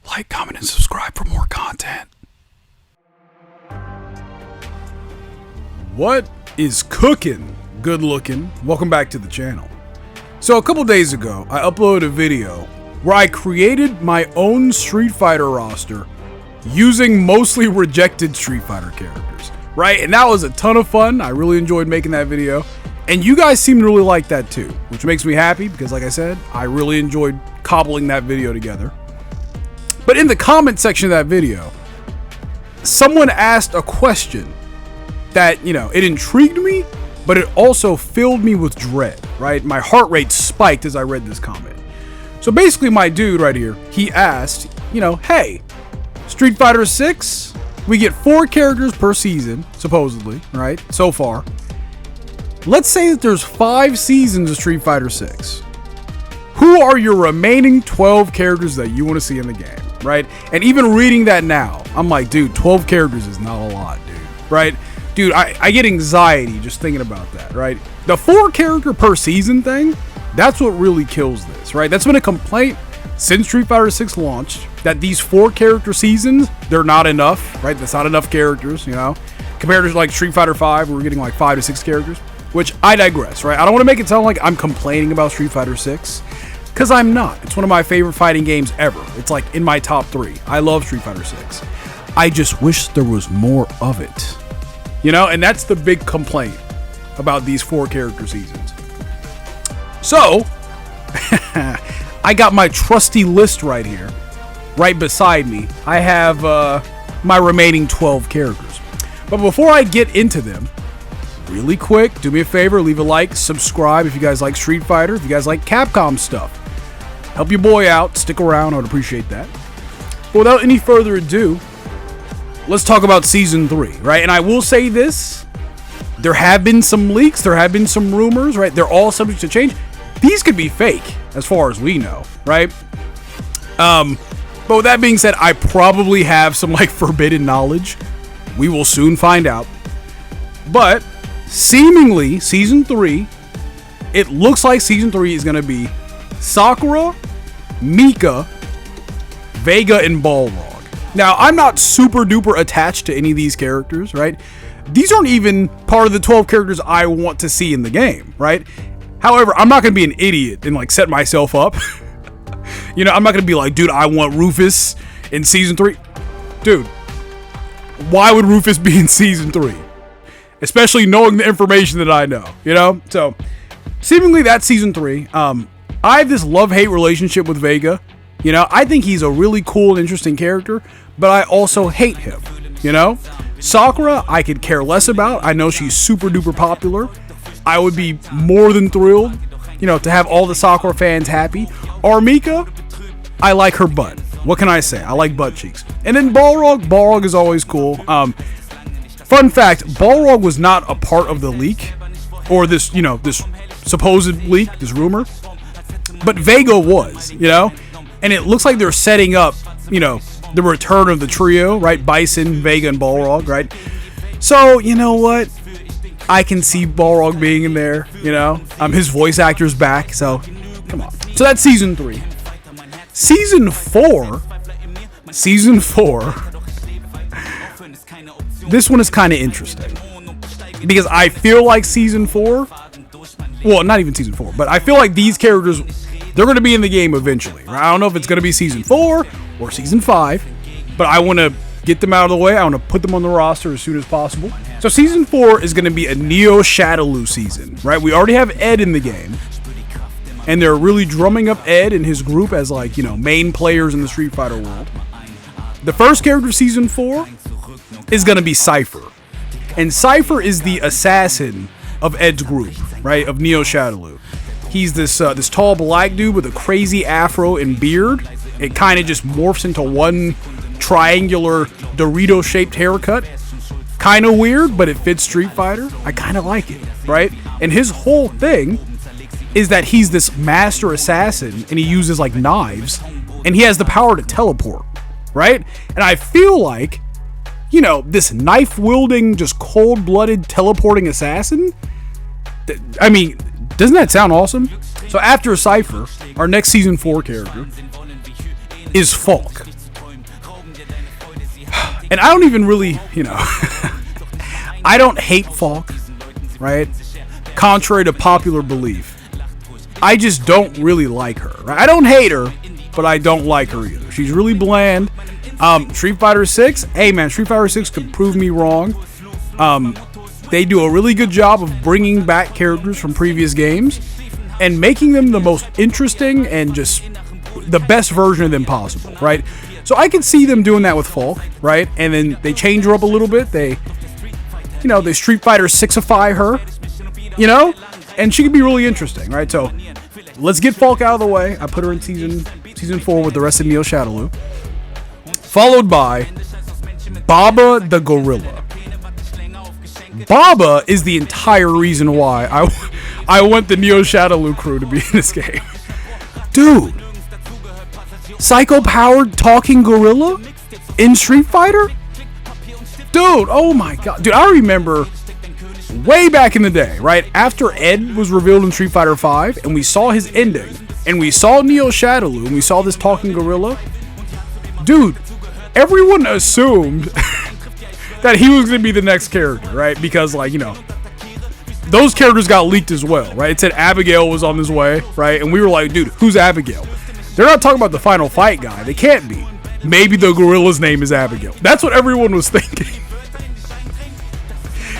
Like, comment, and subscribe for more content. What is cooking? Good looking. Welcome back to the channel. So a couple days ago, I uploaded a video where I created my own Street Fighter roster using mostly rejected Street Fighter characters, right? And that was a ton of fun. I really enjoyed making that video. And you guys seem to really like that too, which makes me happy because, like I said, I really enjoyed cobbling that video together. But in the comment section of that video, someone asked a question that, it intrigued me, but it also filled me with dread, right? My heart rate spiked as I read this comment. So basically my dude right here, he asked, hey, Street Fighter 6, we get 4 characters per season, supposedly, right? So far. Let's say that there's 5 seasons of Street Fighter 6. Who are your remaining 12 characters that you want to see in the game, right? And even reading that now, I'm like, dude, 12 characters is not a lot, dude, right? Dude, I get anxiety just thinking about that, right? The 4 character per season thing, that's what really kills this, right? That's been a complaint since Street Fighter 6 launched, that these 4 character seasons, they're not enough, right? That's not enough characters, compared to like Street Fighter 5, where we're getting like 5 to 6 characters, which I digress, right? I don't want to make it sound like I'm complaining about Street Fighter 6, because I'm not. It's one of my favorite fighting games ever. It's like in my top 3. I love Street Fighter 6. I just wish there was more of it. And that's the big complaint about these 4 character seasons. So, I got my trusty list right here, right beside me. I have my remaining 12 characters. But before I get into them, really quick, do me a favor, leave a like, subscribe if you guys like Street Fighter, if you guys like Capcom stuff. Help your boy out, stick around, I would appreciate that. But without any further ado, let's talk about Season 3, right? And I will say this, there have been some leaks, there have been some rumors, right? They're all subject to change. These could be fake, as far as we know, right? But with that being said, I probably have some, forbidden knowledge. We will soon find out. But, seemingly, Season 3, it looks like Season 3 is going to be Sakura, Mika, Vega, and Balrog. Now, I'm not super duper attached to any of these characters, right? These aren't even part of the 12 characters I want to see in the game, right? However, I'm not going to be an idiot and set myself up. I'm not going to be like, dude, I want Rufus in Season 3. Dude, why would Rufus be in Season 3? Especially knowing the information that I know, So, seemingly that's Season 3. I have this love-hate relationship with Vega. I think he's a really cool and interesting character, but I also hate him, Sakura, I could care less about. I know she's super duper popular. I would be more than thrilled, to have all the Sakura fans happy. Or Mika, I like her butt. What can I say? I like butt cheeks. And then Balrog is always cool. Fun fact, Balrog was not a part of the leak, or this, this supposed leak, this rumor. But Vega was, and it looks like they're setting up, the return of the trio, right? Bison, Vega, and Balrog, right? So, you know what? I can see Balrog being in there, his voice actor's back, so come on. So that's Season 3. Season 4, this one is kind of interesting, because I feel like Season 4, well, not even Season 4, but I feel like these characters, they're going to be in the game eventually, right? I don't know if it's going to be Season 4 or Season 5, but I want to get them out of the way. I want to put them on the roster as soon as possible. So Season 4 is going to be a Neo Shadaloo season, right? We already have Ed in the game, and they're really drumming up Ed and his group as main players in the Street Fighter world. The first character of Season 4 is going to be Cypher, and Cypher is the assassin of Ed's group, right? Of Neo Shadaloo. He's this tall black dude with a crazy afro and beard. It kind of just morphs into one triangular Dorito-shaped haircut. Kind of weird, but it fits Street Fighter. I kind of like it, right? And his whole thing is that he's this master assassin, and he uses knives, and he has the power to teleport, right? And I feel like, this knife-wielding, just cold-blooded teleporting assassin, I mean, doesn't that sound awesome? So after Cypher, our next Season 4 character is Falk. And I don't even really, I don't hate Falk, right? Contrary to popular belief. I just don't really like her. Right? I don't hate her, but I don't like her either. She's really bland. Street Fighter 6, hey man, Street Fighter 6 could prove me wrong. They do a really good job of bringing back characters from previous games and making them the most interesting and just the best version of them possible, right? So I can see them doing that with Falk, right? And then they change her up a little bit. They Street Fighter 6ify her, and she could be really interesting, right? So let's get Falk out of the way. I put her in season 4 with the rest of Neo Shadaloo, followed by Baba the Gorilla. Baba is the entire reason why I want the Neo Shadaloo crew to be in this game. Dude, psycho-powered talking gorilla in Street Fighter? Dude, oh my god. Dude, I remember way back in the day, right? After Ed was revealed in Street Fighter V, and we saw his ending, and we saw Neo Shadaloo, and we saw this talking gorilla. Dude, everyone assumed that he was going to be the next character, right? Because, those characters got leaked as well, right? It said Abigail was on his way, right? And we were like, dude, who's Abigail? They're not talking about the Final Fight guy. They can't be. Maybe the gorilla's name is Abigail. That's what everyone was thinking.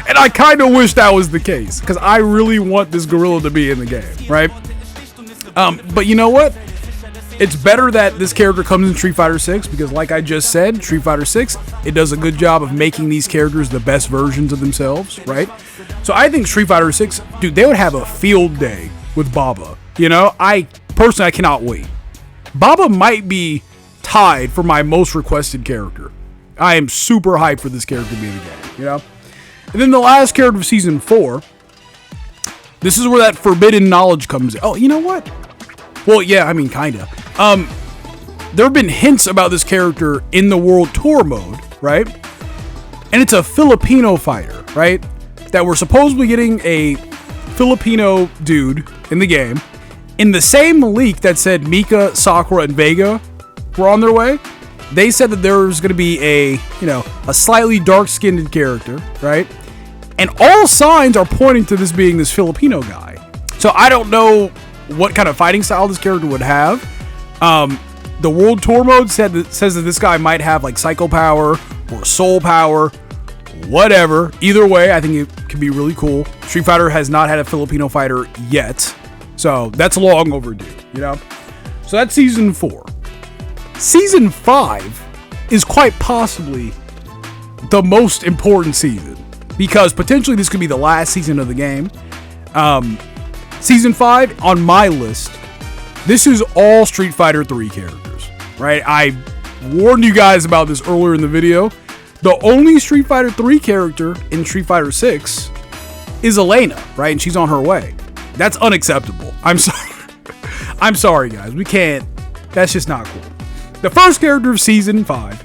And I kind of wish that was the case, because I really want this gorilla to be in the game, right? But you know what? It's better that this character comes in Street Fighter 6, because like I just said, Street Fighter 6, it does a good job of making these characters the best versions of themselves, right? So I think Street Fighter 6, dude, they would have a field day with Baba. I cannot wait. Baba might be tied for my most requested character. I am super hyped for this character to be in the game, And then the last character of Season 4, this is where that forbidden knowledge comes in. Oh, you know what? Well, yeah, I mean, kinda. There have been hints about this character in the World Tour mode, right? And it's a Filipino fighter, right? That we're supposedly getting a Filipino dude in the game. In the same leak that said Mika, Sakura, and Vega were on their way, they said that there was going to be a slightly dark-skinned character, right? And all signs are pointing to this being this Filipino guy. So I don't know what kind of fighting style this character would have. The World Tour mode says that this guy might have like Psycho Power or Soul Power, whatever. Either way, I think it could be really cool. Street Fighter has not had a Filipino fighter yet, so that's long overdue, So that's Season 4. Season 5 is quite possibly the most important season, because potentially this could be the last season of the game. Season 5, on my list, this is all Street Fighter 3 characters, right? I warned you guys about this earlier in the video. The only Street Fighter 3 character in Street Fighter 6 is Elena, right? And she's on her way. That's unacceptable. I'm sorry. I'm sorry, guys. We can't. That's just not cool. The first character of Season 5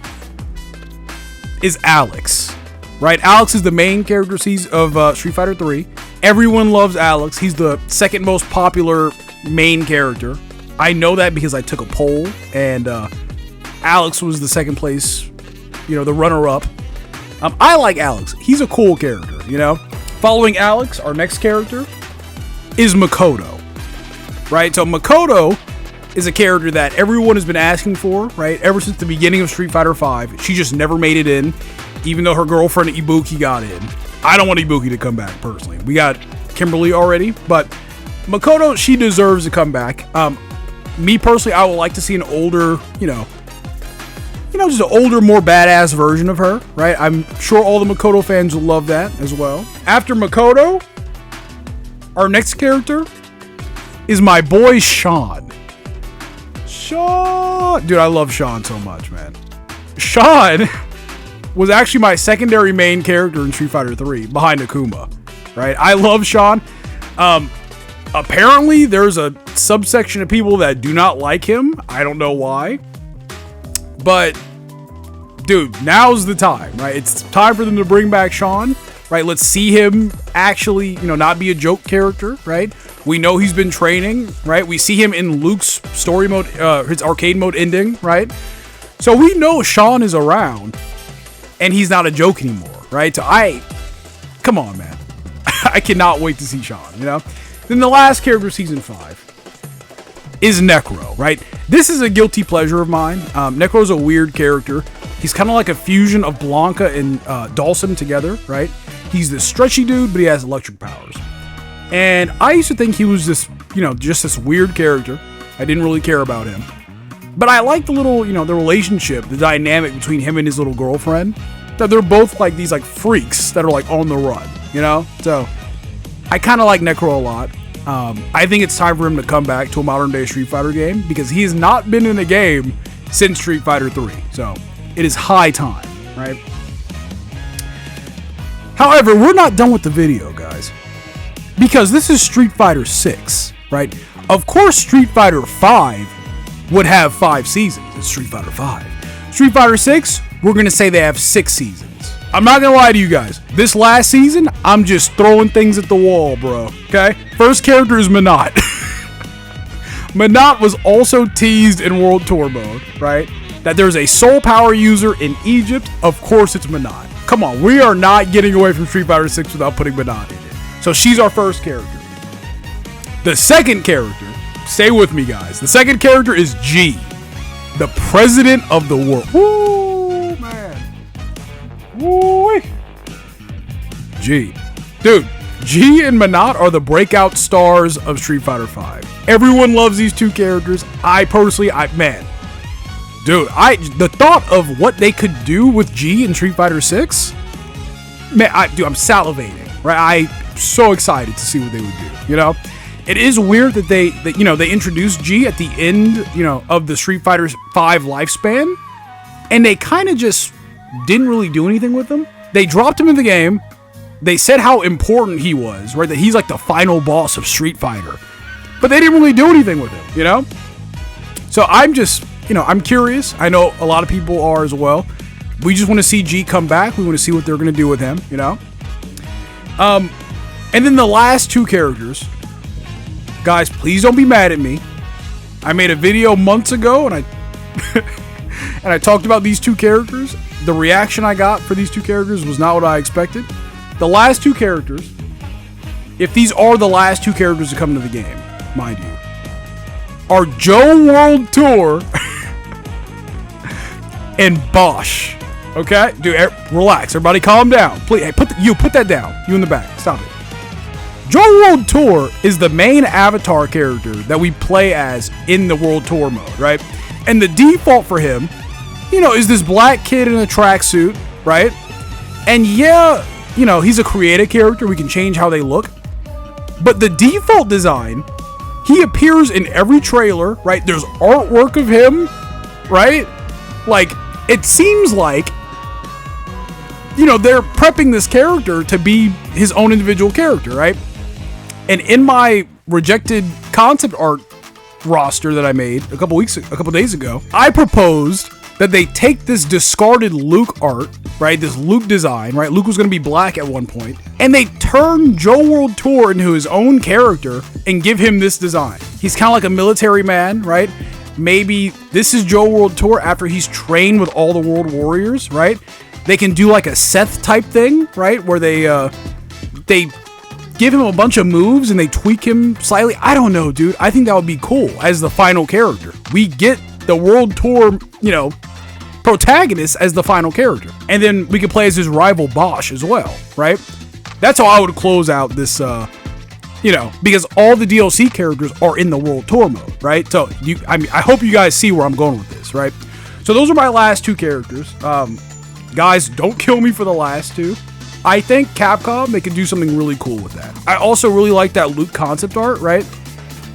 is Alex, right? Alex is the main character of Street Fighter 3. Everyone loves Alex. He's the second most popular main character. I know that because I took a poll, and Alex was the second place, the runner-up. I like Alex. He's a cool character, Following Alex, our next character is Makoto, right? So Makoto is a character that everyone has been asking for, right? Ever since the beginning of Street Fighter V. She just never made it in, even though her girlfriend Ibuki got in. I don't want Ibuki to come back, personally. We got Kimberly already, but Makoto, she deserves to come back. Me personally, I would like to see an older, just an older, more badass version of her, right? I'm sure all the Makoto fans will love that as well. After Makoto, our next character is my boy Sean. Dude, I love Sean so much, man. Sean was actually my secondary main character in Street Fighter 3, behind Akuma, right? I love Sean. Apparently, there's a subsection of people that do not like him. I don't know why. But, dude, now's the time, right? It's time for them to bring back Sean, right? Let's see him actually, not be a joke character, right? We know he's been training, right? We see him in Luke's story mode, his arcade mode ending, right? So we know Sean is around. and he's not a joke anymore, right? So come on, man. I cannot wait to see Sean, you know? Then the last character of Season 5 is Necro, right? This is a guilty pleasure of mine. Necro's a weird character. He's kind of like a fusion of Blanca and Dawson together, right? He's this stretchy dude, but he has electric powers. And I used to think he was this, you know, just this weird character. I didn't really care about him. But I like the little, you know, the relationship, the dynamic between him and his little girlfriend. That they're both like these like freaks that are like on the run, you know? So I kind of like Necro a lot. I think it's time for him to come back to a modern day Street Fighter game because he has not been in a game since Street Fighter 3. So it is high time, right? However, we're not done with the video, guys, because this is Street Fighter 6, right? Of course, Street Fighter 5 would have 5 seasons. It's Street Fighter 5. Street Fighter 6, we're going to say they have 6 seasons. I'm not going to lie to you guys. This last season, I'm just throwing things at the wall, bro. Okay? First character is Menat. Menat was also teased in World Tour mode, right? That there's a soul power user in Egypt. Of course, it's Menat. Come on, we are not getting away from Street Fighter 6 without putting Menat in it. So she's our first character. The second character, stay with me, guys. The second character is G, the president of the world. Woo, man. Woo. G. Dude, G and Menat are the breakout stars of Street Fighter 5. Everyone loves these two characters. I personally, man. Dude, the thought of what they could do with G in Street Fighter 6, man, I'm salivating, right? I'm so excited to see what they would do, you know? It is weird that they introduced G at the end, you know, of the Street Fighter 5 lifespan, and they kind of just didn't really do anything with him. They dropped him in the game. They said how important he was, right? That he's like the final boss of Street Fighter, but they didn't really do anything with him, you know? So I'm just, you know, I'm curious. I know a lot of people are as well. We just want to see G come back. We want to see what they're going to do with him, you know? And then the last two characters, guys, please don't be mad at me. I made a video months ago and I talked about these two characters. The reaction I got for these two characters was not what I expected. The last two characters, if these are the last two characters to come into the game, mind you, are Joe World Tour and Bosch. Okay? Dude, relax. Everybody calm down. Please, hey, put that down. You in the back. Stop it. Joe World Tour is the main avatar character that we play as in the World Tour mode, right? And the default for him, you know, is this black kid in a tracksuit, right? And yeah, you know, he's a creative character. We can change how they look. But the default design, he appears in every trailer, right? There's artwork of him, right? Like, it seems like, you know, they're prepping this character to be his own individual character, right? And in my rejected concept art roster that I made a couple days ago, I proposed that they take this discarded Luke art, right? This Luke design, right? Luke was going to be black at one point, and they turn Joe World Tour into his own character and give him this design. He's kind of like a military man, right? Maybe this is Joe World Tour after he's trained with all the World Warriors, right? They can do like a Seth type thing, right? Where they give him a bunch of moves and they tweak him slightly. I don't know, dude. I think that would be cool as the final character. We get the World Tour, you know, protagonist as the final character. And then we could play as his rival Bosch as well, right? That's how I would close out this, you know, because all the DLC characters are in the World Tour mode, right? So, I hope you guys see where I'm going with this, right? So those are my last two characters. Guys, don't kill me for the last two. I think Capcom, they could do something really cool with that. I also really like that Luke concept art, right?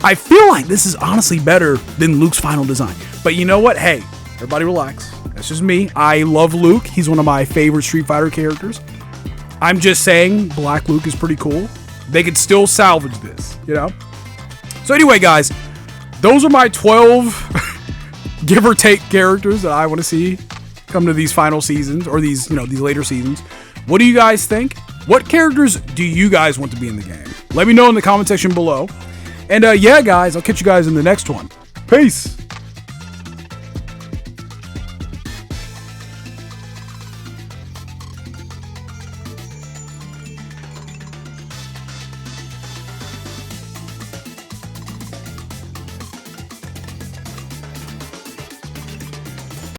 I feel like this is honestly better than Luke's final design. But you know what? Hey, everybody relax. That's just me. I love Luke. He's one of my favorite Street Fighter characters. I'm just saying Black Luke is pretty cool. They could still salvage this, you know? So anyway, guys, those are my 12 give or take characters that I want to see come to these final seasons, or these, you know, these later seasons. What do you guys think? What characters do you guys want to be in the game? Let me know in the comment section below. And yeah, guys, I'll catch you guys in the next one. Peace.